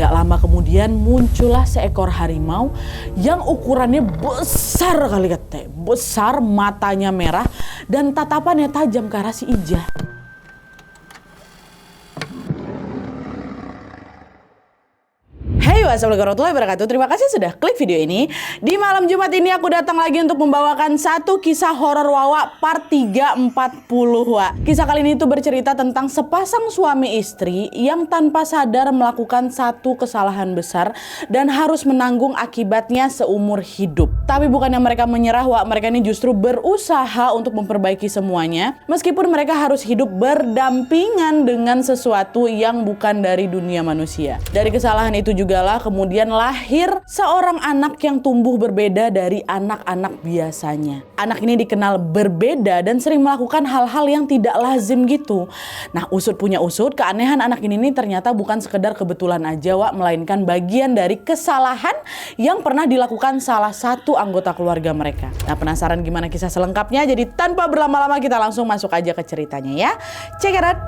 Nggak lama kemudian muncullah seekor harimau yang ukurannya besar kali katanya. Besar, matanya merah, dan tatapannya tajam ke arah si Ijah. Hey, wassalamualaikum warahmatullahi wabarakatuh. Terima kasih sudah klik video ini. Di malam Jumat ini aku datang lagi untuk membawakan satu kisah horor Wawa part 340, Wak. Kisah kali ini tuh bercerita tentang sepasang suami istri yang tanpa sadar melakukan satu kesalahan besar dan harus menanggung akibatnya seumur hidup. Tapi bukannya mereka menyerah, Wak. Mereka ini justru berusaha untuk memperbaiki semuanya, meskipun mereka harus hidup berdampingan dengan sesuatu yang bukan dari dunia manusia. Dari kesalahan itu juga kemudian lahir seorang anak yang tumbuh berbeda dari anak-anak biasanya. Anak ini dikenal berbeda dan sering melakukan hal-hal yang tidak lazim gitu. Nah, usut punya usut, keanehan anak ini ternyata bukan sekedar kebetulan aja, Wak, melainkan bagian dari kesalahan yang pernah dilakukan salah satu anggota keluarga mereka. Nah, penasaran gimana kisah selengkapnya? Jadi tanpa berlama-lama kita langsung masuk aja ke ceritanya ya. Check it out.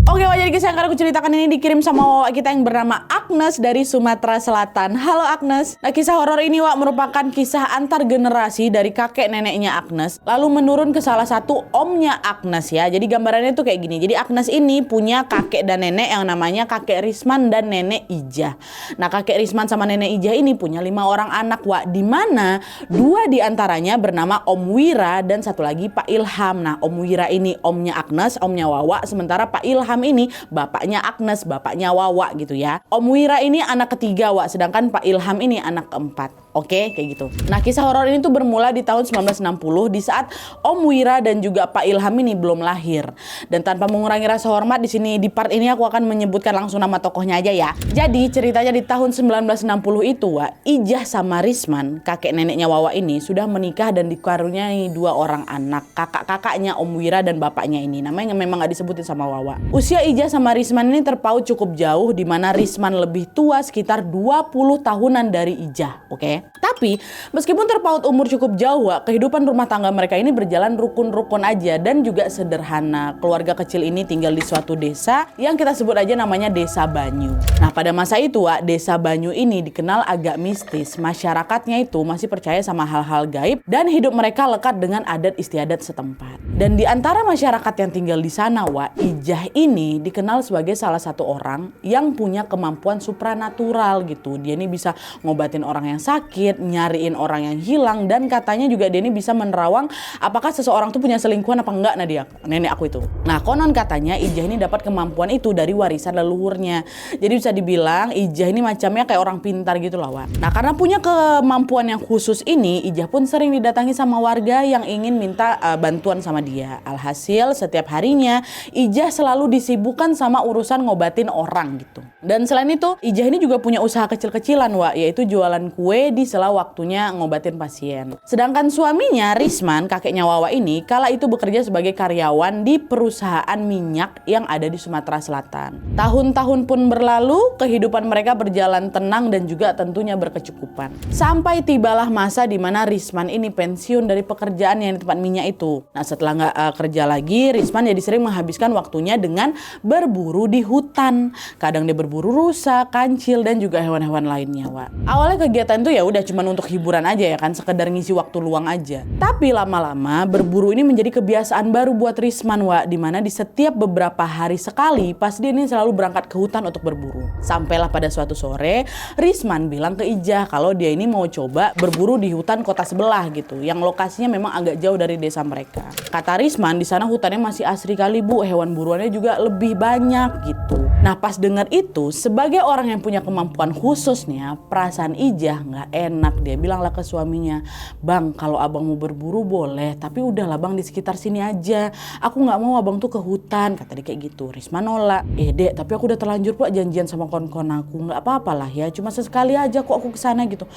Oke, jadi kisah yang akan aku ceritakan ini dikirim sama Wawa kita yang bernama Agnes dari Sumatera Selatan. Halo Agnes. Nah, kisah horor ini, Wak, merupakan kisah antar generasi dari kakek neneknya Agnes lalu menurun ke salah satu omnya Agnes ya. Jadi gambarannya tuh kayak gini. Jadi Agnes ini punya kakek dan nenek yang namanya kakek Risman dan nenek Ijah. Nah, kakek Risman sama nenek Ijah ini punya 5 orang anak, Wak, di mana 2 diantaranya bernama Om Wira dan satu lagi Pak Ilham. Nah, Om Wira ini omnya Agnes, omnya Wawa, sementara Pak Ilham ini bapaknya Agnes, bapaknya Wawa gitu ya. Om Wira ini anak ketiga, Wak, sedangkan Pak Ilham ini anak keempat. Oke, kayak gitu. Nah, kisah horor ini tuh bermula di tahun 1960 di saat Om Wira dan juga Pak Ilham ini belum lahir. Dan tanpa mengurangi rasa hormat, di sini di part ini aku akan menyebutkan langsung nama tokohnya aja ya. Jadi ceritanya di tahun 1960 itu, Wak, Ijah sama Risman, kakek neneknya Wawa ini sudah menikah dan dikaruniai 2 orang anak, kakak-kakaknya Om Wira dan bapaknya ini. Namanya memang gak disebutin sama Wawa. Usia Ijah sama Risman ini terpaut cukup jauh, di mana Risman lebih tua sekitar 20 tahunan dari Ijah. Oke. Tapi meskipun terpaut umur cukup jauh, Wak, kehidupan rumah tangga mereka ini berjalan rukun-rukun aja dan juga sederhana. Keluarga kecil ini tinggal di suatu desa yang kita sebut aja namanya Desa Banyu. Nah, pada masa itu, Wak, Desa Banyu ini dikenal agak mistis. Masyarakatnya itu masih percaya sama hal-hal gaib dan hidup mereka lekat dengan adat istiadat setempat. Dan di antara masyarakat yang tinggal di sana, Wak, Ijah ini dikenal sebagai salah satu orang yang punya kemampuan supranatural gitu. Dia ini bisa ngobatin orang yang sakit, nyariin orang yang hilang, dan katanya juga dia ini bisa menerawang apakah seseorang tuh punya selingkuhan apa enggak. Nadia, nenek aku itu. Nah, konon katanya Ijah ini dapat kemampuan itu dari warisan leluhurnya. Jadi bisa dibilang Ijah ini macamnya kayak orang pintar gitu lah, Wak. Nah, karena punya kemampuan yang khusus ini, Ijah pun sering didatangi sama warga yang ingin minta bantuan sama dia. Alhasil setiap harinya Ijah selalu disibukkan sama urusan ngobatin orang gitu. Dan selain itu, Ijah ini juga punya usaha kecil-kecilan, Wak, yaitu jualan kue di sela waktunya ngobatin pasien. Sedangkan suaminya Risman, kakeknya Wawa ini, kala itu bekerja sebagai karyawan di perusahaan minyak yang ada di Sumatera Selatan. Tahun-tahun pun berlalu, kehidupan mereka berjalan tenang dan juga tentunya berkecukupan. Sampai tibalah masa di mana Risman ini pensiun dari pekerjaan yang di tempat minyak itu. Nah, setelah nggak kerja lagi, Risman jadi sering menghabiskan waktunya dengan berburu di hutan. Kadang dia berburu rusa, kancil, dan juga hewan-hewan lainnya, Wak. Awalnya kegiatan itu ya udah cuman untuk hiburan aja ya kan, sekedar ngisi waktu luang aja. Tapi lama-lama berburu ini menjadi kebiasaan baru buat Risman, Wak, dimana di setiap beberapa hari sekali pas dia ini selalu berangkat ke hutan untuk berburu. Sampailah pada suatu sore, Risman bilang ke Ijah kalau dia ini mau coba berburu di hutan kota sebelah gitu, yang lokasinya memang agak jauh dari desa mereka. Kata Risman, di sana hutannya masih asri kali, Bu, hewan buruannya juga lebih banyak gitu. Nah, pas dengar itu, sebagai orang yang punya kemampuan khususnya, perasaan Ijah nggak enak. Dia bilanglah ke suaminya, "Bang, kalau abang mau berburu boleh, tapi udahlah bang di sekitar sini aja. Aku nggak mau abang tuh ke hutan," kata dia kayak gitu. Risman nolak. Dek, tapi aku udah terlanjur pula janjian sama kawan-kawan aku. Nggak apa-apa lah ya, cuma sesekali aja kok aku kesana gitu.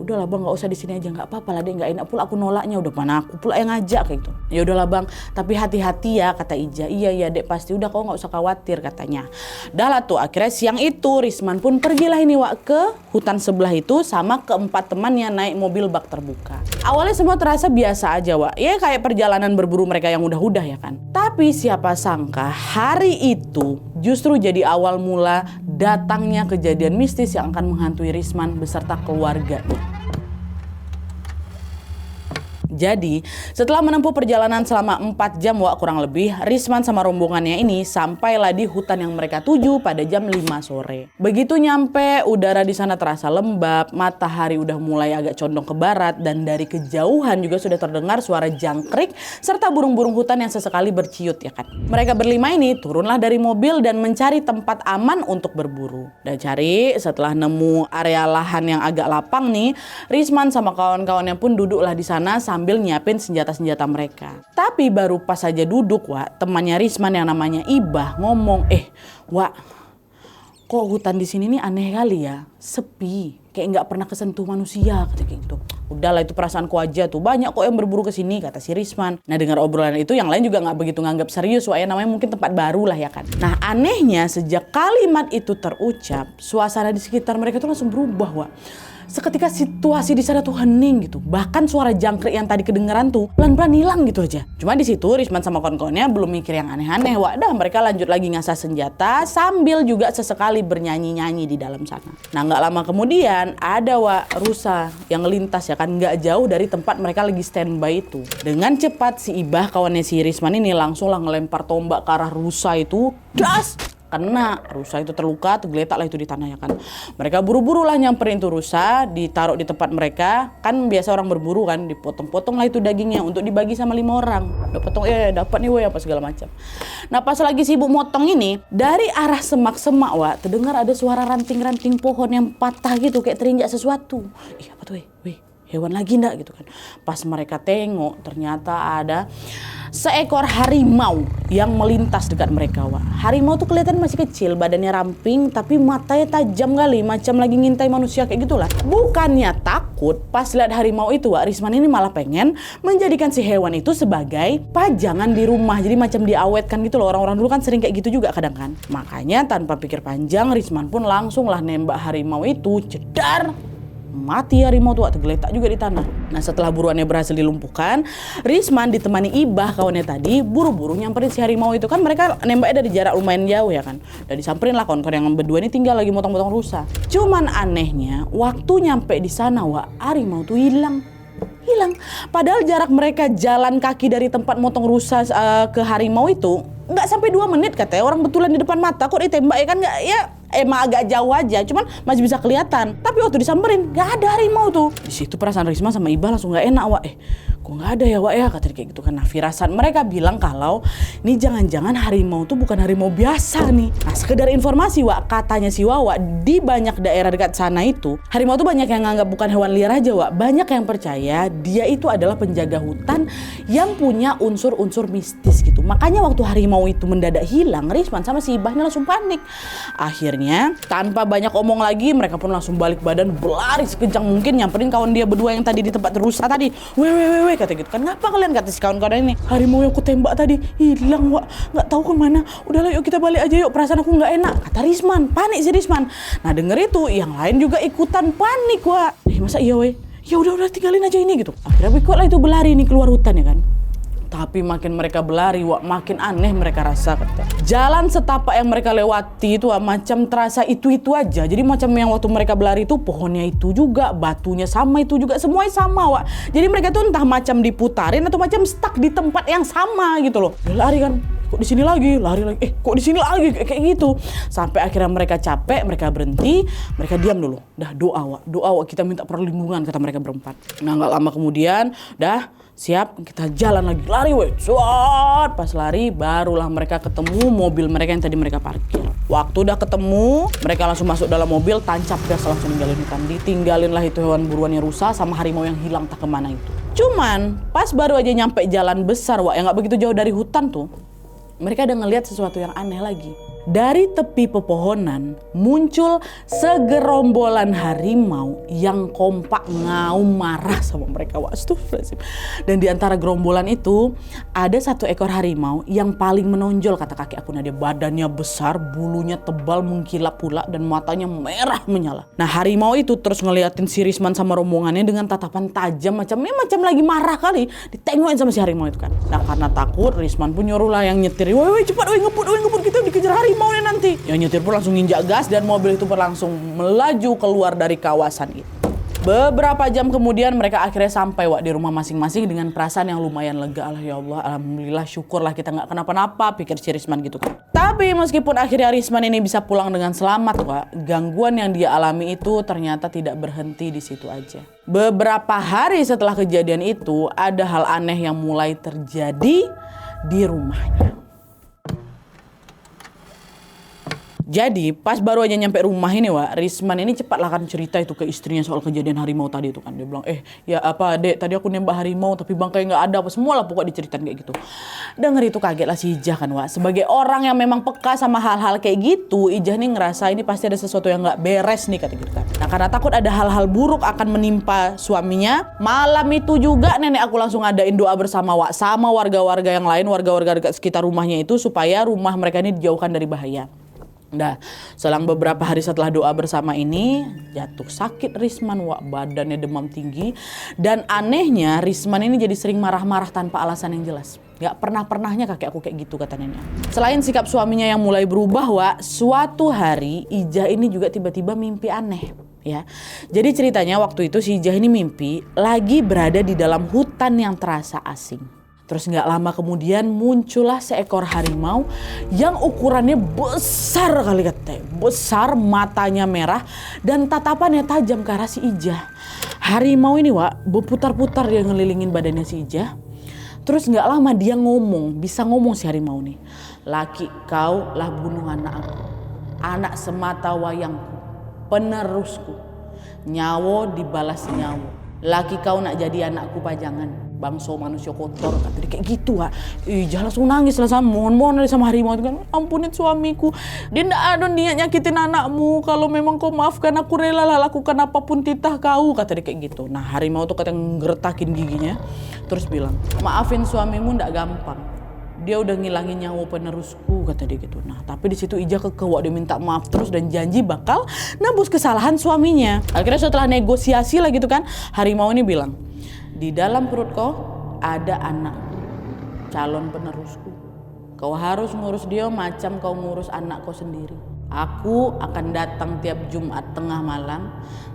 Udahlah bang, nggak usah di sini aja, nggak apa-apa lah dek, nggak enak pula aku nolaknya. Udah mana aku pula yang ngajak kayak gitu. Ya udahlah bang, tapi hati-hati ya, kata Ijah. Iya dek, pasti, udah kau nggak usah khawatir katanya. kakeknya. Dah lah tuh akhirnya siang itu Risman pun pergilah ini Wak ke hutan sebelah itu sama keempat temannya naik mobil bak terbuka. Awalnya semua terasa biasa aja Wak, ya kayak perjalanan berburu mereka yang udah-udah ya kan. Tapi siapa sangka hari itu justru jadi awal mula datangnya kejadian mistis yang akan menghantui Risman beserta keluarganya. Jadi, setelah menempuh perjalanan selama 4 jam Wak kurang lebih, Risman sama rombongannya ini sampailah di hutan yang mereka tuju pada jam 5 sore. Begitu nyampe, udara di sana terasa lembab, matahari udah mulai agak condong ke barat, dan dari kejauhan juga sudah terdengar suara jangkrik serta burung-burung hutan yang sesekali berciut ya kan. Mereka berlima ini turunlah dari mobil dan mencari tempat aman untuk berburu. Dan cari, setelah nemu area lahan yang agak lapang nih, Risman sama kawan-kawannya pun duduklah di sana sambil nyiapin senjata-senjata mereka. Tapi baru pas aja duduk Wak, temannya Risman yang namanya Ibah ngomong, Wak, kok hutan di sini nih aneh kali ya, sepi, kayak nggak pernah kesentuh manusia kata gitu. Udahlah itu perasaanku aja tuh, banyak kok yang berburu ke sini kata si Risman. Nah dengar obrolan itu yang lain juga nggak begitu nganggap serius Wak, ya namanya mungkin tempat baru lah ya kan. Nah anehnya sejak kalimat itu terucap, suasana di sekitar mereka tuh langsung berubah Wak. Seketika situasi di sana tuh hening gitu. Bahkan suara jangkrik yang tadi kedengeran tuh pelan-pelan hilang gitu aja. Cuma di situ Risman sama kawan-kawannya belum mikir yang aneh-aneh. Dah mereka lanjut lagi ngasah senjata sambil juga sesekali bernyanyi-nyanyi di dalam sana. Nah nggak lama kemudian ada rusa yang lintas ya kan nggak jauh dari tempat mereka lagi standby itu. Dengan cepat si Ibah kawannya si Risman ini langsung lah ngelempar tombak ke arah rusa itu. Das! Kena, rusa itu terluka, tergeletak lah itu di tanah ya kan. Mereka buru-buru lah nyamperin tuh rusa, ditaruh di tempat mereka. Kan biasa orang berburu kan, dipotong-potong lah itu dagingnya untuk dibagi sama 5 orang. Udah potong, dapat nih apa segala macam. Nah pas lagi sibuk motong ini, dari arah semak-semak Wak, terdengar ada suara ranting-ranting pohon yang patah gitu, kayak terinjak sesuatu. Apa tuh hewan lagi ndak gitu kan. Pas mereka tengok ternyata ada seekor harimau yang melintas dekat mereka Wak. Harimau tuh kelihatan masih kecil, badannya ramping tapi matanya tajam kali, macam lagi ngintai manusia kayak gitulah. Bukannya takut, pas lihat harimau itu Wak, Risman ini malah pengen menjadikan si hewan itu sebagai pajangan di rumah. Jadi macam diawetkan gitu loh, orang-orang dulu kan sering kayak gitu juga kadang kan. Makanya tanpa pikir panjang Risman pun langsung lah nembak harimau itu, jedar. Mati harimau tuh tergeletak juga di tanah. Nah setelah buruannya berhasil dilumpuhkan, Risman ditemani Ibah kawannya tadi buru-buru nyamperin si harimau itu. Kan mereka nembaknya dari jarak lumayan jauh ya kan. Udah disamperin lah kawan-kawan yang berdua ini tinggal lagi motong-motong rusa. Cuman anehnya waktu nyampe di sana Wak, harimau tuh hilang. Padahal jarak mereka jalan kaki dari tempat motong rusa ke harimau itu nggak sampai 2 menit katanya. Orang betulan di depan mata kok ditembak ya kan, nggak ya emang agak jauh aja, cuman masih bisa kelihatan. Tapi waktu disamperin nggak ada harimau tuh. Di situ perasaan Risman sama Ibah langsung nggak enak Wak. Kok nggak ada ya Wak ya, kata kayak gitu kan. Nah firasat mereka bilang kalau ini jangan-jangan harimau tuh bukan harimau biasa nih. Nah sekedar informasi Wak, katanya si Wawa di banyak daerah dekat sana itu harimau tuh banyak yang nganggap bukan hewan liar aja Wak. Banyak yang percaya dia itu adalah penjaga hutan yang punya unsur-unsur mistis gitu. Makanya waktu harimau itu mendadak hilang, Risman sama si Ibahnya langsung panik. Akhirnya tanpa banyak omong lagi mereka pun langsung balik badan berlari sekencang mungkin nyamperin kawan dia berdua yang tadi di tempat rusa tadi. Weh kata gitu kan, ngapa kalian, kata si kawan-kawan ini, harimau yang aku tembak tadi hilang Wak, nggak tahu kemana. Udahlah yuk kita balik aja yuk, perasaan aku nggak enak, kata Risman. Panik si Risman. Nah denger itu yang lain juga ikutan panik Wak. Masa iya weh, ya udah tinggalin aja ini gitu. Akhirnya ikut lah itu berlari nih keluar hutan ya kan. Tapi makin mereka berlari Wak, makin aneh mereka rasa kata. Jalan setapak yang mereka lewati itu Wak, macam terasa itu-itu aja. Jadi macam yang waktu mereka berlari itu pohonnya itu juga, batunya sama itu juga, semuanya sama Wak. Jadi mereka tuh entah macam diputarin atau macam stuck di tempat yang sama gitu loh. Dia lari kan, kok di sini lagi, lari lagi, kok di sini lagi kayak gitu. Sampai akhirnya mereka capek, mereka berhenti, mereka diam dulu. Dah doa Wak, kita minta perlindungan kata mereka berempat. Nah nggak lama kemudian, dah siap kita jalan lagi, lari weh. Suat, pas lari barulah mereka ketemu mobil mereka yang tadi mereka parkir. Waktu udah ketemu, mereka langsung masuk dalam mobil, tancap gas langsung ninggalin hutan. Ditinggalin lah itu hewan buruannya rusa sama harimau yang hilang tak kemana itu. Cuman pas baru aja nyampe jalan besar Wak, yang nggak begitu jauh dari hutan tuh, mereka ada ngelihat sesuatu yang aneh lagi. Dari tepi pepohonan muncul segerombolan harimau yang kompak ngaum marah sama mereka. Astagfirullahaladzim. Dan di antara gerombolan itu ada satu ekor harimau yang paling menonjol, kata kakek aku. Nah, dia badannya besar, bulunya tebal mengkilap pula dan matanya merah menyala. Nah, harimau itu terus ngeliatin si Risman sama rombongannya dengan tatapan tajam macam lagi marah kali. Ditengokin sama si harimau itu kan. Nah, karena takut Risman pun nyuruh lah yang nyetir, woi cepat, woi ngebut kita dikejar harimau nih nanti. Yang nyetir pun langsung nginjak gas dan mobil itu pun langsung melaju keluar dari kawasan itu. Beberapa jam kemudian mereka akhirnya sampai di rumah masing-masing dengan perasaan yang lumayan lega. Ya Allah, alhamdulillah, syukurlah kita nggak kenapa-napa, pikir si Risman gitu kan. Tapi meskipun akhirnya Risman ini bisa pulang dengan selamat, gangguan yang dia alami itu ternyata tidak berhenti di situ aja. Beberapa hari setelah kejadian itu ada hal aneh yang mulai terjadi di rumahnya. Jadi pas baru aja nyampe rumah ini Risman ini cepatlah kan cerita itu ke istrinya soal kejadian harimau tadi itu kan. Dia bilang, ya apa dek, tadi aku nembak harimau tapi bangkai nggak ada, apa semua lah pokoknya diceritain kayak gitu. Denger itu kaget lah si Ijah kan sebagai orang yang memang peka sama hal-hal kayak gitu, Ijah nih ngerasa ini pasti ada sesuatu yang nggak beres nih kata gitu kan. Nah, karena takut ada hal-hal buruk akan menimpa suaminya, malam itu juga nenek aku langsung adain doa bersama sama warga-warga yang lain, warga-warga dekat sekitar rumahnya itu, supaya rumah mereka ini dijauhkan dari bahaya. Nah, selang beberapa hari setelah doa bersama ini jatuh sakit Risman, badannya demam tinggi, dan anehnya Risman ini jadi sering marah-marah tanpa alasan yang jelas. Gak pernahnya kakek aku kayak gitu kata nenek. Selain sikap suaminya yang mulai berubah, suatu hari Ijah ini juga tiba-tiba mimpi aneh. Ya, jadi ceritanya waktu itu si Ijah ini mimpi lagi berada di dalam hutan yang terasa asing. Terus gak lama kemudian muncullah seekor harimau yang ukurannya besar kali katanya. Besar, matanya merah dan tatapannya tajam ke arah si Ijah. Harimau ini berputar-putar dia ngelilingin badannya si Ijah. Terus gak lama dia bisa ngomong si harimau nih. Laki kau lah bunuh anak aku, anak semata wayangku, penerusku. Nyawo dibalas nyawo. Laki kau nak jadi anakku pajangan, bangsa manusia kotor, kata dia kayak gitu Ijah langsung nangis lah, mohon sama harimau itu kan, ampunin suamiku, dia ndak ada niat nyakitin anakmu, kalau memang kau maafkan aku rela lah lakukan apapun titah kau, kata dia kayak gitu. Nah, harimau tuh kata ngeretakin giginya terus bilang, maafin suamimu ndak gampang, dia udah ngilangin nyawa penerusku, kata dia gitu. Nah, tapi di situ Ijah kekeh, dia minta maaf terus dan janji bakal nebus kesalahan suaminya. Akhirnya setelah negosiasi lah gitu kan, harimau ini bilang, di dalam perut kau ada anak calon penerusku. Kau harus ngurus dia macam kau ngurus anak kau sendiri. Aku akan datang tiap Jumat tengah malam.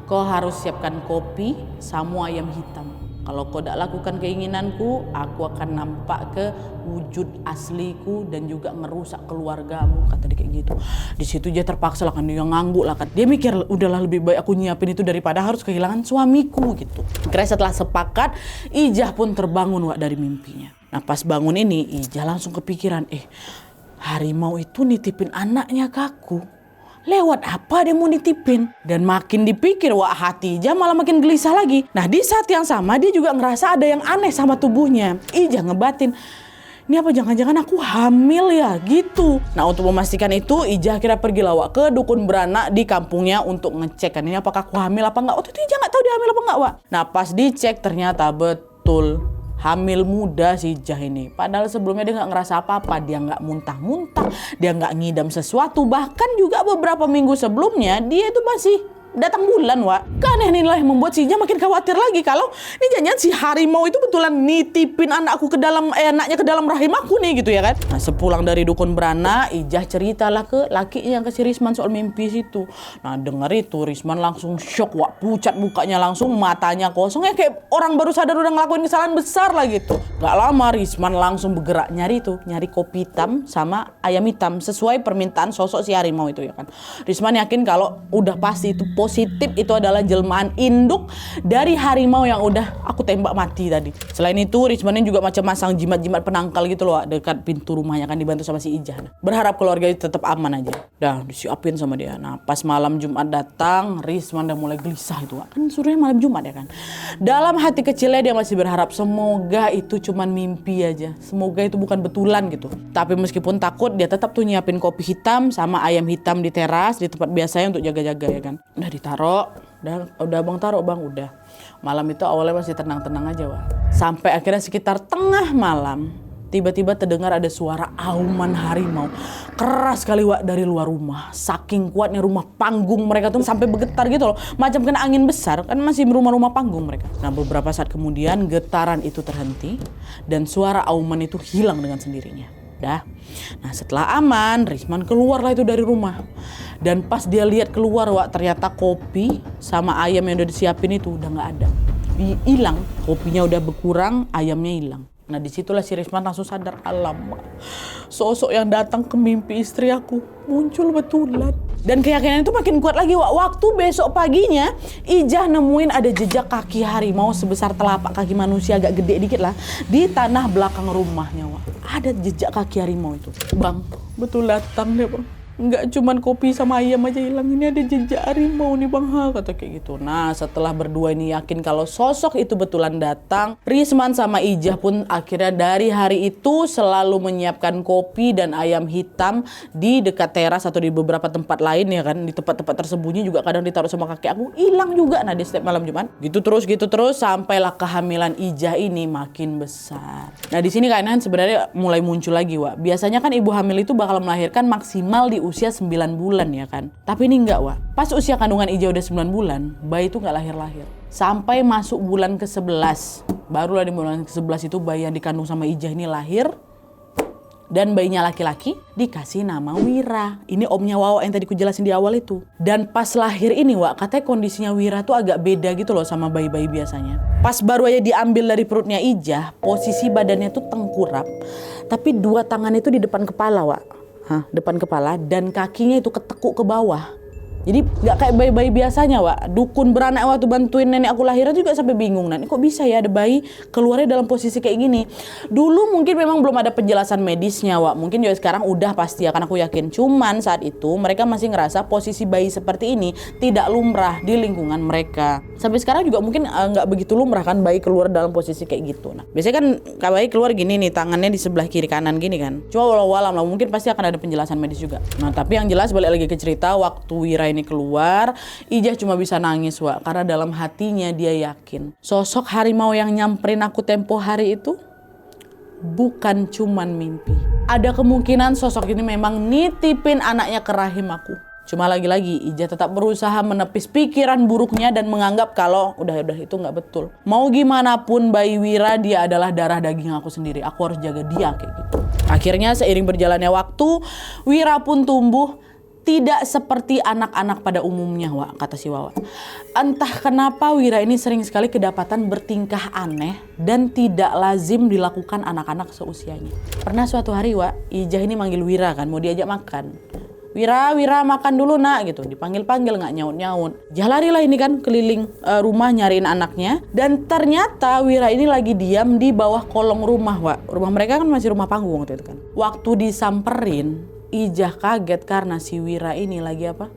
Kau harus siapkan kopi sama ayam hitam. Kalau kau tidak lakukan keinginanku, aku akan nampak ke wujud asliku dan juga ngerusak keluargamu, kata dia kayak gitu. Di situ dia terpaksa lah kan, dia ngangguk lah kan. Dia mikir udahlah lebih baik aku nyiapin itu daripada harus kehilangan suamiku gitu. Akhirnya setelah sepakat, Ijah pun terbangun dari mimpinya. Nah, pas bangun ini Ijah langsung kepikiran, harimau itu nitipin anaknya ke aku. Lewat apa dia mau nitipin? Dan makin dipikir, hati Ijah malah makin gelisah lagi. Nah, di saat yang sama dia juga ngerasa ada yang aneh sama tubuhnya. Ijah ngebatin, ini apa jangan-jangan aku hamil ya gitu. Nah, untuk memastikan itu Ijah akhirnya pergi ke dukun beranak di kampungnya untuk ngecek kan ini apakah aku hamil apa enggak. Waktu itu Ijah nggak tahu dia hamil apa enggak Nah, pas dicek ternyata betul hamil muda si Ijah ini. Padahal sebelumnya dia nggak ngerasa apa-apa, dia nggak muntah-muntah, dia nggak ngidam sesuatu. Bahkan juga beberapa minggu sebelumnya dia itu masih datang bulan Keanehan inilah yang membuat si Ijah makin khawatir lagi kalau ini jangan si harimau itu betulan nitipin anakku anaknya ke dalam rahim aku nih gitu ya kan. Nah, sepulang dari dukun beranak, Ijah ceritalah ke lakinya, ke si Risman soal mimpi situ. Nah, denger itu Risman langsung shock pucat mukanya langsung, matanya kosong kayak orang baru sadar udah ngelakuin kesalahan besar lah gitu. Gak lama Risman langsung bergerak nyari kopi hitam sama ayam hitam sesuai permintaan sosok si harimau itu ya kan. Risman yakin kalau udah pasti itu positif itu adalah jelmaan induk dari harimau yang udah aku tembak mati tadi. Selain itu Risman juga macam masang jimat-jimat penangkal gitu loh dekat pintu rumahnya, kan dibantu sama si Ijah. Berharap keluarga itu tetap aman aja. Dah disiapin sama dia. Nah pas malam Jumat datang, Risman udah mulai gelisah itu Wak. Kan suruhnya malam Jumat ya kan. Dalam hati kecilnya dia masih berharap semoga itu cuman mimpi aja. Semoga itu bukan betulan gitu. Tapi meskipun takut, dia tetap tuh nyiapin kopi hitam sama ayam hitam di teras di tempat biasanya untuk jaga-jaga ya kan. Udah ditaruh, udah Bang taruh Bang, udah. Malam itu awalnya masih tenang-tenang aja Wak. Sampai akhirnya sekitar tengah malam, tiba-tiba terdengar ada suara auman harimau. Keras sekali Wak dari luar rumah. Saking kuatnya rumah panggung mereka tuh sampai bergetar gitu loh. Macam kena angin besar, kan masih rumah-rumah panggung mereka. Nah beberapa saat kemudian getaran itu terhenti dan suara auman itu hilang dengan sendirinya. Nah setelah aman, Risman keluarlah itu dari rumah. Dan pas dia lihat keluar Wak, ternyata kopi sama ayam yang udah disiapin itu udah nggak ada. Hilang, kopinya udah berkurang, ayamnya hilang. Nah disitulah si Risman langsung sadar, alamak, sosok yang datang ke mimpi istri aku muncul betulan. Dan keyakinan itu makin kuat lagi Wak. Waktu besok paginya Ijah nemuin ada jejak kaki harimau sebesar telapak kaki manusia, agak gede dikit lah, di tanah belakang rumahnya Wak. Ada jejak kaki harimau itu. Bang, betul datang deh Bang. Enggak cuman kopi sama ayam aja hilang, ini ada jejak harimau nih Bang, kata kayak gitu. Nah setelah berdua ini yakin kalau sosok itu betulan datang, Risman sama Ijah pun akhirnya dari hari itu selalu menyiapkan kopi dan ayam hitam di dekat teras atau di beberapa tempat lain ya kan. Di tempat-tempat tersembunyi juga kadang ditaruh sama kakek aku, hilang juga. Nah di setiap malam Jumat gitu terus sampailah kehamilan Ijah ini makin besar. Nah di sini kainan sebenarnya mulai muncul lagi Wak. Biasanya kan ibu hamil itu bakal melahirkan maksimal di usia 9 bulan ya kan. Tapi ini enggak Wak. Pas usia kandungan Ijah udah 9 bulan, bayi itu enggak lahir-lahir. Sampai masuk bulan ke-11. Barulah di bulan ke-11 itu bayi yang dikandung sama Ijah ini lahir. Dan bayinya laki-laki dikasih nama Wira. Ini omnya Wawa yang tadi ku jelasin di awal itu. Dan pas lahir ini Wak, katanya kondisinya Wira tuh agak beda gitu loh sama bayi-bayi biasanya. Pas baru aja diambil dari perutnya Ijah, posisi badannya tuh tengkurap. Tapi dua tangannya itu di depan kepala Wak. Depan kepala dan kakinya itu ketekuk ke bawah. Jadi gak kayak bayi-bayi biasanya Wak. Dukun beranak waktu bantuin nenek aku lahiran juga sampai bingung. Nah ini kok bisa ya ada bayi keluarnya dalam posisi kayak gini. Dulu mungkin memang belum ada penjelasan medisnya Wak. Mungkin juga sekarang udah pasti ya, karena aku yakin. Cuman saat itu mereka masih ngerasa posisi bayi seperti ini tidak lumrah di lingkungan mereka. Sampai sekarang juga mungkin gak begitu lumrah kan bayi keluar dalam posisi kayak gitu. Nah biasanya kan bayi keluar gini nih, tangannya di sebelah kiri kanan gini kan. Cuma walau-walau lah mungkin pasti akan ada penjelasan medis juga. Nah tapi yang jelas balik lagi ke cerita, waktu Wira ini keluar, Ijah cuma bisa nangis Wak, karena dalam hatinya dia yakin sosok harimau yang nyamperin aku tempo hari itu bukan cuman mimpi. Ada kemungkinan sosok ini memang nitipin anaknya ke rahim aku. Cuma lagi-lagi Ijah tetap berusaha menepis pikiran buruknya dan menganggap kalau udah itu nggak betul. Mau gimana pun bayi Wira dia adalah darah daging aku sendiri. Aku harus jaga dia kayak gitu. Akhirnya seiring berjalannya waktu, Wira pun tumbuh tidak seperti anak-anak pada umumnya Wak, kata si Wawa. Entah kenapa Wira ini sering sekali kedapatan bertingkah aneh dan tidak lazim dilakukan anak-anak seusianya. Pernah suatu hari Wak, Ijah ini manggil Wira kan, mau diajak makan. Wira makan dulu nak gitu. Dipanggil-panggil nggak nyaut-nyaut. Larilah ini kan keliling rumah nyariin anaknya. Dan ternyata Wira ini lagi diam di bawah kolong rumah Wak. Rumah mereka kan masih rumah panggung waktu itu kan. Waktu disamperin, Ijah kaget karena si Wira ini lagi apa?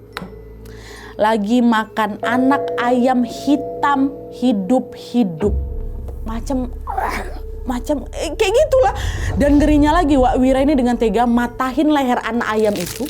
Lagi makan anak ayam hitam hidup-hidup. Macam kayak gitulah. Dan ngerinya lagi Wak, Wira ini dengan tega matahin leher anak ayam itu.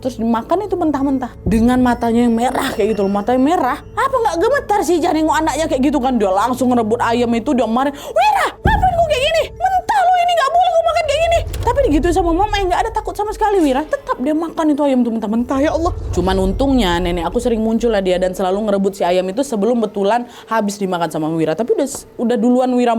Terus dimakan itu mentah-mentah. Dengan matanya yang merah kayak gitu loh. Matanya merah. Apa gak gemetar sih Ijah nengok anaknya kayak gitu kan. Dia langsung ngerebut ayam itu. Dia kemarin, Wira ngapain kok kayak gini? Mentah lo ini, gak boleh kok makan kayak gini. Tapi digituin sama mama yang gak ada takut sama sekali Wira. Tetap dia makan itu ayam itu mentah-mentah, ya Allah. Cuman untungnya nenek aku sering muncul lah dia. Dan selalu ngerebut si ayam itu sebelum betulan habis dimakan sama Wira. Tapi udah duluan Wira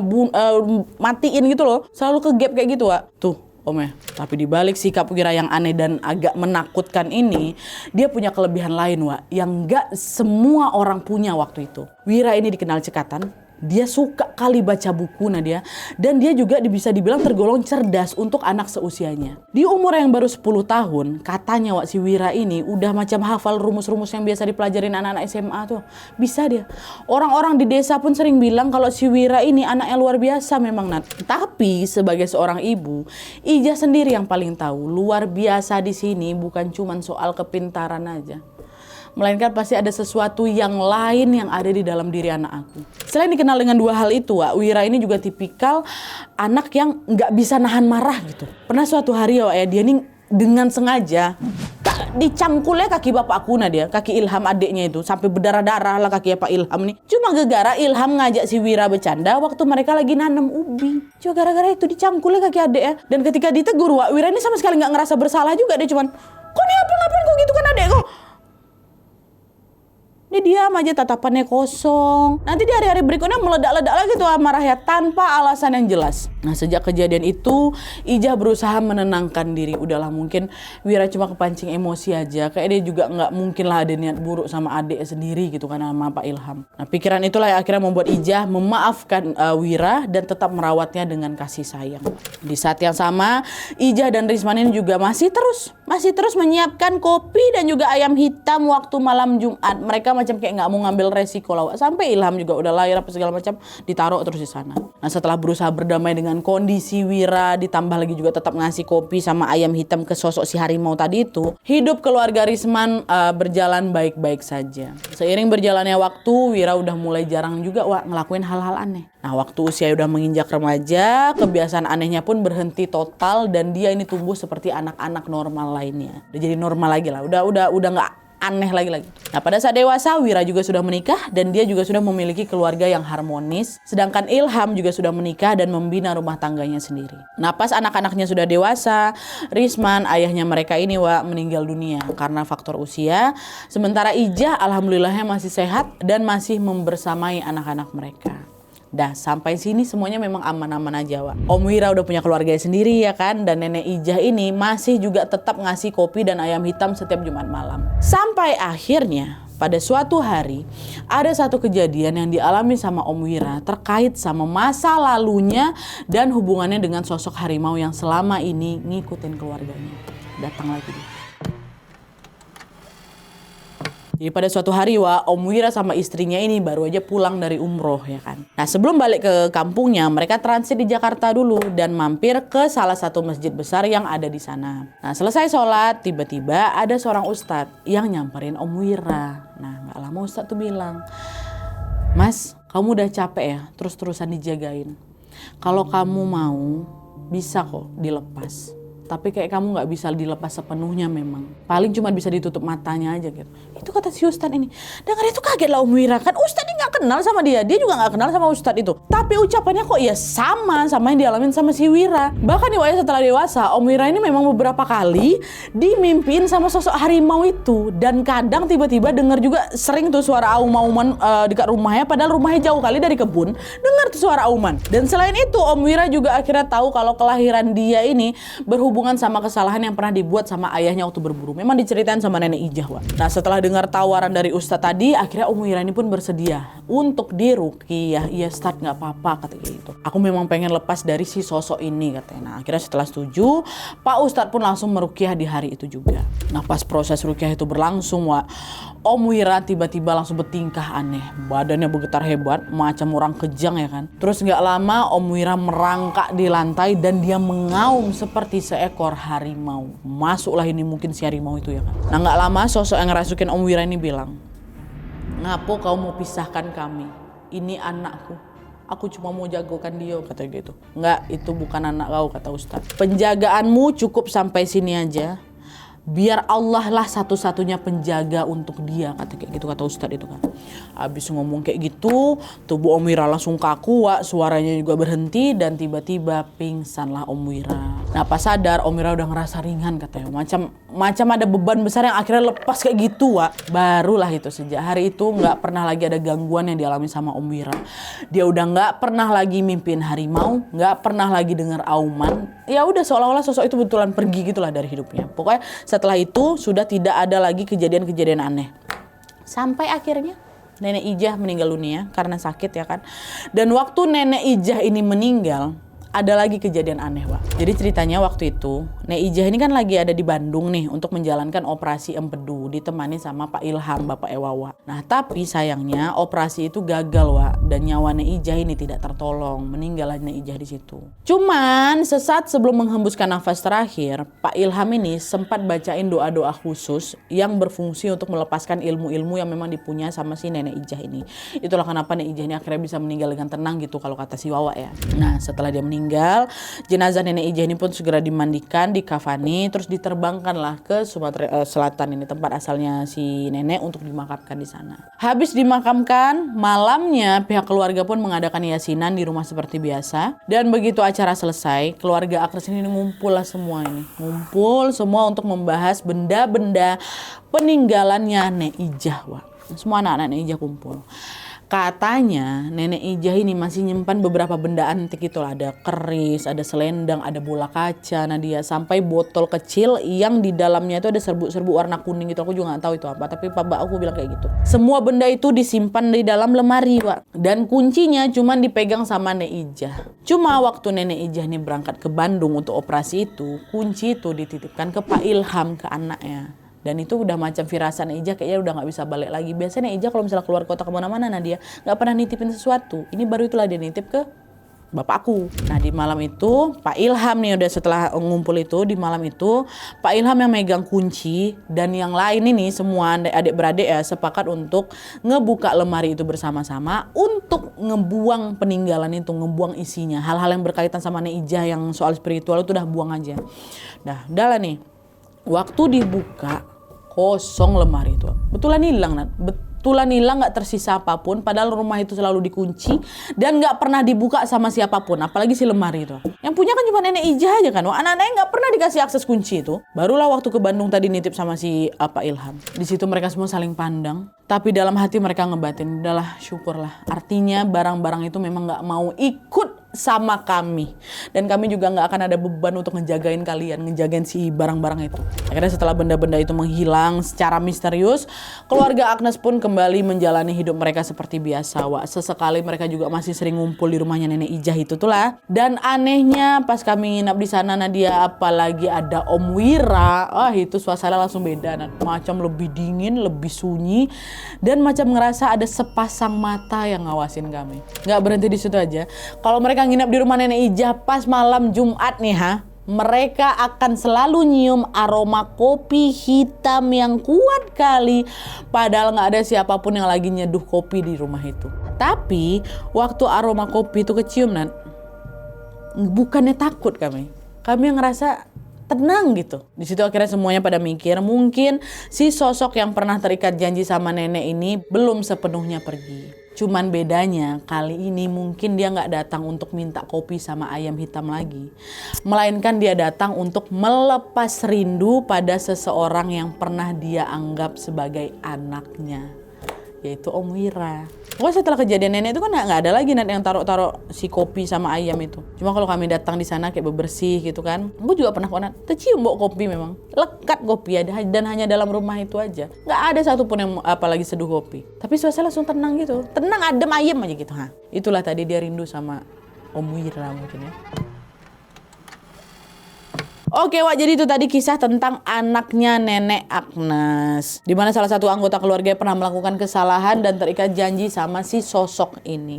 matiin gitu loh. Selalu ke gap kayak gitu Wak. Tuh Omnya. Tapi dibalik sikap Wira yang aneh dan agak menakutkan ini, dia punya kelebihan lain Wak, yang gak semua orang punya waktu itu. Wira ini dikenal cekatan, Dia suka kali baca buku Nadia. Dan dia juga bisa dibilang tergolong cerdas untuk anak seusianya. Di umur yang baru 10 tahun, katanya Wak si Wira ini udah macam hafal rumus-rumus yang biasa dipelajarin anak-anak SMA tuh. Bisa dia. Orang-orang di desa pun sering bilang kalau si Wira ini anaknya luar biasa memang Nat. Tapi sebagai seorang ibu, Ijah sendiri yang paling tahu. Luar biasa di sini bukan cuma soal kepintaran aja. Melainkan pasti ada sesuatu yang lain yang ada di dalam diri anak aku. Selain dikenal dengan dua hal itu, Wak, Wira ini juga tipikal anak yang nggak bisa nahan marah gitu. Pernah suatu hari ya, Wak, ya, dia ini dengan sengaja dicangkulnya kaki bapakku Nadia, kaki Ilham adiknya itu, sampai berdarah-darah lah kaki Pak Ilham nih. Cuma gara-gara Ilham ngajak si Wira bercanda waktu mereka lagi nanam ubi. Cuma gara-gara itu dicangkulnya kaki adiknya. Dan ketika ditegur, Wak, Wira ini sama sekali nggak ngerasa bersalah juga. Dia cuman, kok nih apa-ngapain kok gitu kan adek kok? Dia diam aja, tatapannya kosong. Nanti di hari-hari berikutnya meledak-ledak lagi tuh amarahnya tanpa alasan yang jelas. Nah, sejak kejadian itu, Ijah berusaha menenangkan diri. Udahlah, mungkin Wira cuma kepancing emosi aja. Kayak dia juga nggak mungkin lah ada niat buruk sama adik sendiri gitu kan, sama Pak Ilham. Nah, pikiran itulah yang akhirnya membuat Ijah memaafkan Wira dan tetap merawatnya dengan kasih sayang. Di saat yang sama, Ijah dan Risman ini juga masih terus menyiapkan kopi dan juga ayam hitam waktu malam Jumat. Mereka macam kayak nggak mau ngambil resiko lah. Sampai Ilham juga udah lahir apa segala macam ditaruh terus di sana. Nah, setelah berusaha berdamai dengan kondisi Wira, ditambah lagi juga tetap ngasih kopi sama ayam hitam ke sosok si harimau tadi itu, hidup keluarga Risman berjalan baik-baik saja. Seiring berjalannya waktu, Wira udah mulai jarang juga ngelakuin hal-hal aneh. Nah, waktu usia udah menginjak remaja, kebiasaan anehnya pun berhenti total dan dia ini tumbuh seperti anak-anak normal lainnya. Udah jadi normal lagi lah. Udah nggak aneh lagi. Nah, pada saat dewasa, Wira juga sudah menikah dan dia juga sudah memiliki keluarga yang harmonis. Sedangkan Ilham juga sudah menikah dan membina rumah tangganya sendiri. Nah, pas anak-anaknya sudah dewasa, Risman, ayahnya mereka ini meninggal dunia karena faktor usia. Sementara Ijah, alhamdulillahnya masih sehat dan masih membersamai anak-anak mereka. Dah, sampai sini semuanya memang aman-aman aja, Wak. Om Wira udah punya keluarga sendiri ya kan, dan nenek Ijah ini masih juga tetap ngasih kopi dan ayam hitam setiap Jumat malam. Sampai akhirnya pada suatu hari ada satu kejadian yang dialami sama Om Wira terkait sama masa lalunya dan hubungannya dengan sosok harimau yang selama ini ngikutin keluarganya. Datang lagi dia. Jadi pada suatu hari Om Wira sama istrinya ini baru aja pulang dari umroh ya kan. Nah, sebelum balik ke kampungnya, mereka transit di Jakarta dulu dan mampir ke salah satu masjid besar yang ada di sana. Nah, selesai sholat, tiba-tiba ada seorang ustadz yang nyamperin Om Wira. Nah, gak lama ustadz tuh bilang, "Mas, kamu udah capek ya terus-terusan dijagain. Kalau kamu mau, bisa kok dilepas. Tapi kayak kamu nggak bisa dilepas sepenuhnya memang. Paling cuma bisa ditutup matanya aja gitu." Itu kata si Ustadz ini. Dengar itu kaget lah Om Wira. Kan Ustadz ini nggak kenal sama dia. Dia juga nggak kenal sama Ustadz itu. Tapi ucapannya kok ya sama yang dialamin sama si Wira. Bahkan nih setelah dewasa, Om Wira ini memang beberapa kali dimimpiin sama sosok harimau itu. Dan kadang tiba-tiba dengar juga sering tuh suara aum-auman dekat rumahnya. Padahal rumahnya jauh kali dari kebun. Dengar tuh suara auman. Dan selain itu Om Wira juga akhirnya tahu kalau kelahiran dia ini berhubungan sama kesalahan yang pernah dibuat sama ayahnya waktu berburu. Memang diceritain sama nenek Ijah, Wak. Nah, setelah dengar tawaran dari Ustadz tadi, akhirnya Om Wira ini pun bersedia untuk diruqyah. Iya, Ustadz, nggak apa-apa katanya gitu. Aku memang pengen lepas dari si sosok ini katanya. Nah, akhirnya setelah setuju, Pak Ustadz pun langsung meruqyah di hari itu juga. Nah, pas proses ruqyah itu berlangsung, Wak, Om Wira tiba-tiba langsung bertingkah aneh. Badannya bergetar hebat, macam orang kejang ya kan. Terus nggak lama Om Wira merangkak di lantai dan dia mengaum seperti seekor harimau. Masuklah ini mungkin si harimau itu ya kan. Nah, nggak lama sosok yang ngerasukin Om Wira ini bilang, "Ngapo kau mau pisahkan kami? Ini anakku. Aku cuma mau jagokan dia," kata gitu. "Nggak, itu bukan anak kau," kata Ustadz. "Penjagaanmu cukup sampai sini aja. Biar Allah lah satu-satunya penjaga untuk dia," kata kayak gitu, kata Ustadz itu kan. Habis ngomong kayak gitu, tubuh Om Wira langsung kaku, Wak. Suaranya juga berhenti dan tiba-tiba pingsanlah Om Wira. Nah, pas sadar Om Wira udah ngerasa ringan katanya. Macam ada beban besar yang akhirnya lepas kayak gitu, Wak. Barulah itu sejak hari itu nggak pernah lagi ada gangguan yang dialami sama Om Wira. Dia udah nggak pernah lagi mimpiin harimau, nggak pernah lagi dengar auman. Ya udah seolah-olah sosok itu betulan pergi gitulah dari hidupnya. Pokoknya setelah itu sudah tidak ada lagi kejadian-kejadian aneh. Sampai akhirnya Nenek Ijah meninggal dunia karena sakit ya kan. Dan waktu Nenek Ijah ini meninggal, ada lagi kejadian aneh, Wak. Jadi ceritanya waktu itu, Nek Ijah ini kan lagi ada di Bandung nih untuk menjalankan operasi empedu, ditemani sama Pak Ilham, Bapak Ewawa. Nah, tapi sayangnya operasi itu gagal, Wak, dan nyawa Nek Ijah ini tidak tertolong, meninggal Nek Ijah di situ. Cuman sesaat sebelum menghembuskan nafas terakhir, Pak Ilham ini sempat bacain doa-doa khusus yang berfungsi untuk melepaskan ilmu-ilmu yang memang dipunya sama si Nenek Ijah ini. Itulah kenapa Nek Ijah ini akhirnya bisa meninggal dengan tenang gitu kalau kata si Wawa ya. Nah, setelah dia meninggal, jenazah Nenek Ijah ini pun segera dimandikan, dikafani, terus diterbangkanlah ke Sumatera Selatan ini, tempat asalnya si nenek, untuk dimakamkan di sana. Habis dimakamkan, malamnya pihak keluarga pun mengadakan yasinan di rumah seperti biasa. Dan begitu acara selesai, keluarga Agnes ini ngumpul lah semua ini. Ngumpul semua untuk membahas benda-benda peninggalannya Nek Ijah, Wak. Semua anak-anak Nek Ijah kumpul. Katanya Nenek Ijah ini masih nyimpan beberapa benda antik itu lah. Ada keris, ada selendang, ada bola kaca, Nadia, sampai botol kecil yang di dalamnya itu ada serbuk-serbuk warna kuning gitu. Aku juga gak tahu itu apa, tapi papa aku bilang kayak gitu. Semua benda itu disimpan di dalam lemari, Pak. Dan kuncinya cuma dipegang sama Nek Ijah. Cuma waktu Nenek Ijah ini berangkat ke Bandung untuk operasi itu, kunci itu dititipkan ke Pak Ilham, ke anaknya. Dan itu udah macam firasat Nek Ijah kayaknya udah gak bisa balik lagi. Biasanya Nek Ijah kalau misalnya keluar kota kemana-mana, nah dia gak pernah nitipin sesuatu. Ini baru itulah dia nitip ke bapakku. Nah di malam itu Pak Ilham nih, udah setelah ngumpul itu, di malam itu Pak Ilham yang megang kunci, dan yang lain ini semua adik-beradik ya sepakat untuk ngebuka lemari itu bersama-sama untuk ngebuang peninggalan itu, ngebuang isinya. Hal-hal yang berkaitan sama Nek Ijah yang soal spiritual itu udah buang aja. Nah udah lah nih, waktu dibuka kosong lemari itu. Betulan hilang, Nat. Betulan hilang, gak tersisa apapun. Padahal rumah itu selalu dikunci dan gak pernah dibuka sama siapapun. Apalagi si lemari itu. Yang punya kan cuma Nenek Ijah aja kan. Anak-anaknya gak pernah dikasih akses kunci itu. Barulah waktu ke Bandung tadi nitip sama si Pak Ilham. Di situ mereka semua saling pandang. Tapi dalam hati mereka ngebatin, udahlah syukurlah. Artinya barang-barang itu memang gak mau ikut sama kami, dan kami juga nggak akan ada beban untuk ngejagain kalian, ngejagain si barang-barang itu. Akhirnya setelah benda-benda itu menghilang secara misterius, keluarga Agnes pun kembali menjalani hidup mereka seperti biasa, Wak. Sesekali mereka juga masih sering ngumpul di rumahnya Nenek Ijah itu tuh lah. Dan anehnya pas kami nginap di sana, Nadia, apalagi ada Om Wira, itu suasana langsung beda, macam lebih dingin, lebih sunyi, dan macam ngerasa ada sepasang mata yang ngawasin kami. Nggak berhenti di situ aja. Kalau mereka nginap di rumah Nenek Ijah pas malam Jumat nih, mereka akan selalu nyium aroma kopi hitam yang kuat kali, padahal nggak ada siapapun yang lagi nyeduh kopi di rumah itu. Tapi waktu aroma kopi itu kecium, bukannya takut kami yang ngerasa tenang gitu. Di situ akhirnya semuanya pada mikir, mungkin si sosok yang pernah terikat janji sama nenek ini belum sepenuhnya pergi. Cuman bedanya kali ini mungkin dia nggak datang untuk minta kopi sama ayam hitam lagi. Melainkan dia datang untuk melepas rindu pada seseorang yang pernah dia anggap sebagai anaknya, yaitu Om Wira. Pokoknya setelah kejadian nenek itu kan nggak ada lagi yang taruh si kopi sama ayam itu. Cuma kalau kami datang di sana kayak bebersih gitu kan. Aku juga pernah tercium bau kopi, memang lekat kopi ada, dan hanya dalam rumah itu aja. Nggak ada satupun yang apalagi seduh kopi. Tapi suasana langsung tenang gitu, tenang, adem, ayem aja gitu. Itulah tadi dia rindu sama Om Wira mungkin ya. Oke, Wak, jadi itu tadi kisah tentang anaknya Nenek Agnes, di mana salah satu anggota keluarga pernah melakukan kesalahan dan terikat janji sama si sosok ini.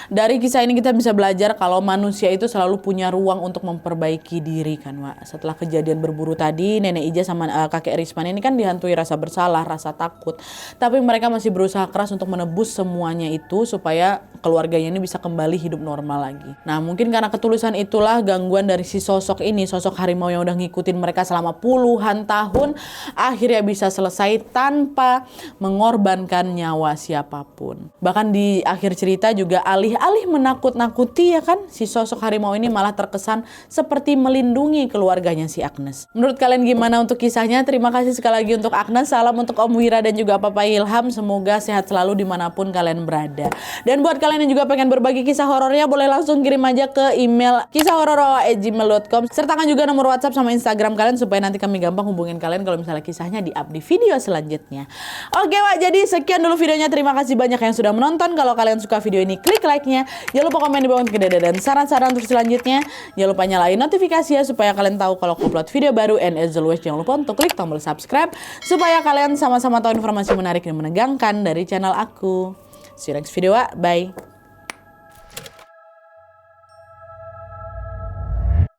Dari kisah ini kita bisa belajar kalau manusia itu selalu punya ruang untuk memperbaiki diri kan, Wak. Setelah kejadian berburu tadi, Nenek Ijah sama kakek Risman ini kan dihantui rasa bersalah, rasa takut. Tapi mereka masih berusaha keras untuk menebus semuanya itu supaya keluarganya ini bisa kembali hidup normal lagi. Nah, mungkin karena ketulusan itulah gangguan dari si sosok ini, sosok harimau yang udah ngikutin mereka selama puluhan tahun, akhirnya bisa selesai tanpa mengorbankan nyawa siapapun. Bahkan di akhir cerita juga alih-alih menakut-nakuti ya kan, si sosok harimau ini malah terkesan seperti melindungi keluarganya si Agnes. Menurut kalian gimana untuk kisahnya? Terima kasih sekali lagi untuk Agnes, salam untuk Om Wira dan juga Papa Ilham. Semoga sehat selalu dimanapun kalian berada. Dan buat kalian yang juga pengen berbagi kisah horornya, boleh langsung kirim aja ke email kisahhoror@gmail.com, sertakan juga nomor WhatsApp WhatsApp sama Instagram kalian supaya nanti kami gampang hubungin kalian kalau misalnya kisahnya di-up di video selanjutnya. Oke Wak, jadi sekian dulu videonya. Terima kasih banyak yang sudah menonton. Kalau kalian suka video ini, klik like-nya. Jangan lupa komen di bawah dan saran-saran untuk selanjutnya. Jangan lupa nyalain notifikasi ya supaya kalian tahu kalau aku upload video baru. And as always, jangan lupa untuk klik tombol subscribe supaya kalian sama-sama tahu informasi menarik dan menegangkan dari channel aku. See you next video, Wak. Bye.